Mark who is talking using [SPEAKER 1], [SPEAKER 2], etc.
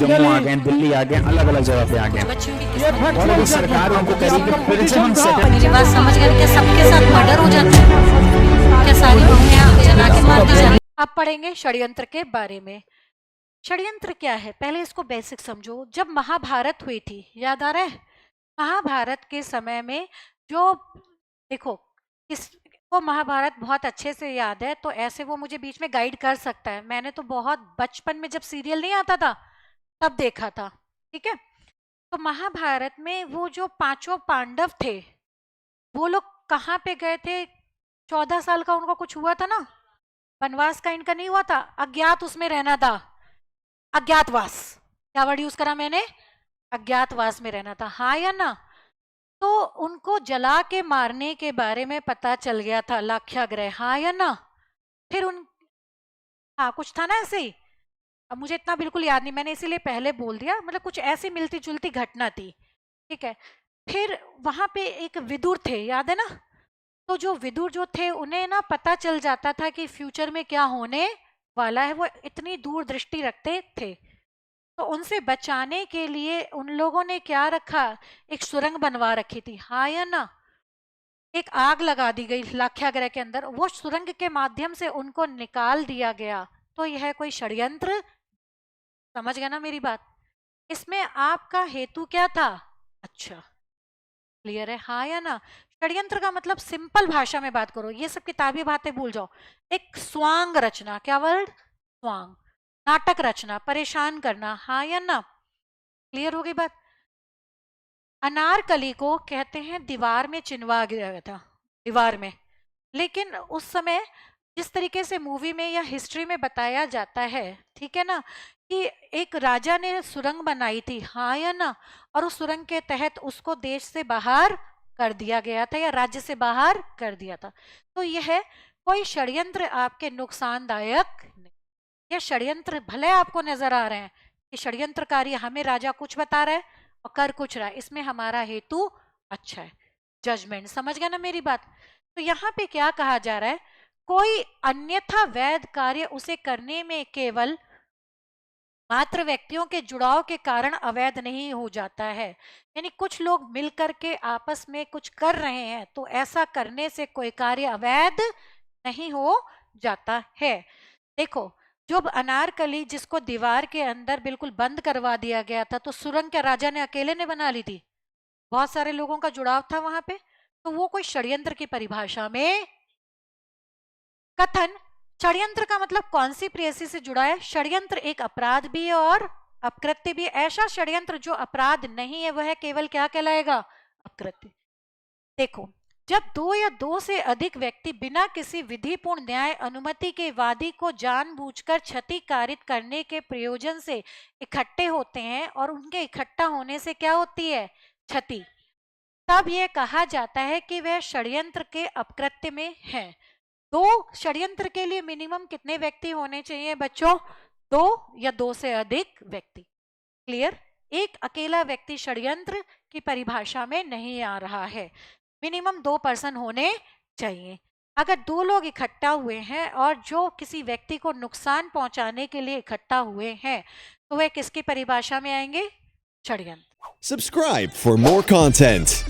[SPEAKER 1] जम्मू आ गए, दिल्ली आ गए, अलग अलग जगह पे आ गए, और अभी सरकार उनको करेगी प्रिजन सेटल।
[SPEAKER 2] मेरी बात समझ गए? क्या सबके साथ मर्डर हो जाता है? क्या सारी बहुएं जला के मार दी जाती? अब पढ़ेंगे षड्यंत्र के बारे में। षड्यंत्र क्या है, पहले इसको बेसिक समझो। जब महाभारत हुई थी, याद आ रहा है? महाभारत के समय में जो, देखो, किसको महाभारत बहुत अच्छे से याद है तो ऐसे वो मुझे बीच में गाइड कर सकता है। मैंने तो बहुत बचपन में जब सीरियल नहीं आता था तब देखा था, ठीक है। तो महाभारत में वो जो पांचों पांडव थे वो लोग कहाँ पे गए थे? 14 साल का उनको कुछ हुआ था ना, वनवास का इनका नहीं हुआ था, अज्ञात उसमें रहना था, अज्ञातवास। क्या वर्ड यूज करा मैंने? अज्ञातवास में रहना था, हाँ या ना? तो उनको जला के मारने के बारे में पता चल गया था, लाक्षागृह, हाँ या ना? फिर हाँ कुछ था ना ऐसे ही। अब मुझे इतना बिल्कुल याद नहीं, मैंने इसीलिए पहले बोल दिया, मतलब कुछ ऐसी मिलती जुलती घटना थी, ठीक है। फिर वहां पे एक विदुर थे, याद है ना? तो जो विदुर जो थे उन्हें ना पता चल जाता था कि फ्यूचर में क्या होने वाला है, वो इतनी दूरदृष्टि रखते थे। तो उनसे बचाने के लिए उन लोगों ने क्या रखा? एक सुरंग बनवा रखी थी, हाँ या ना? एक आग लगा दी गई लाक्षागृह के अंदर, वो सुरंग के माध्यम से उनको निकाल दिया गया। तो यह कोई षड्यंत्र? समझ गया ना मेरी बात? इसमें आपका हेतु क्या था? अच्छा, क्लियर है, हाँ या ना? षड्यंत्र का मतलब सिंपल भाषा में बात करो, ये सब किताबी बातें भूल जाओ। एक स्वांग रचना, क्या वर्ड? स्वांग, नाटक रचना, परेशान करना, हाँ या ना? क्लियर हो गई बात? अनारकली को कहते हैं दीवार में चिनवा गया था, दीवार में। लेकिन उस समय जिस तरीके से मूवी में या हिस्ट्री में बताया जाता है, ठीक है ना, कि एक राजा ने सुरंग बनाई थी, हाँ या ना? और उस सुरंग के तहत उसको देश से बाहर कर दिया गया था या राज्य से बाहर कर दिया था। तो यह कोई षड्यंत्र आपके नुकसानदायक नहीं। यह षड्यंत्र भले आपको नजर आ रहे हैं कि षड्यंत्रकारी हमें राजा कुछ बता रहा है और कर कुछ रहा है, इसमें हमारा हेतु अच्छा है, जजमेंट। समझ गया ना मेरी बात? तो यहाँ पे क्या कहा जा रहा है? कोई अन्यथा वैध कार्य उसे करने में केवल मात्र व्यक्तियों के जुड़ाव के कारण अवैध नहीं हो जाता है। यानी कुछ लोग मिल करके आपस में कुछ कर रहे हैं तो ऐसा करने से कोई कार्य अवैध नहीं हो जाता है। देखो, जब अनारकली जिसको दीवार के अंदर बिल्कुल बंद करवा दिया गया था, तो सुरंग क्या राजा ने अकेले ने बना ली थी? बहुत सारे लोगों का जुड़ाव था वहां पे। तो वो कोई षड्यंत्र की परिभाषा में कथन, षड्यंत्र का मतलब कौन सी प्रेयसी से जुड़ा है? षड्यंत्र एक अपराध भी है और अपकृत्य भी है। ऐसा षड्यंत्र जो अपराध नहीं है वह केवल क्या कहलाएगा? अपकृत्य। देखो, जब दो या दो से अधिक व्यक्ति बिना किसी विधिपूर्ण न्याय अनुमति के वादी को जानबूझकर क्षति कारित करने के प्रयोजन से इकट्ठे होते हैं और उनके इकट्ठा होने से क्या होती है? क्षति, तब यह कहा जाता है कि वह षड्यंत्र के अपकृत्य में है। दो षड्यंत्र के लिए मिनिमम कितने व्यक्ति होने चाहिए बच्चों? दो या दो से अधिक व्यक्ति। क्लियर? एक अकेला व्यक्ति षड्यंत्र की परिभाषा में नहीं आ रहा है, मिनिमम 2 पर्सन होने चाहिए। अगर 2 लोग इकट्ठा हुए हैं और जो किसी व्यक्ति को नुकसान पहुंचाने के लिए इकट्ठा हुए हैं तो वह किसकी परिभाषा में आएंगे? षड्यंत्र।
[SPEAKER 3] Subscribe for more content.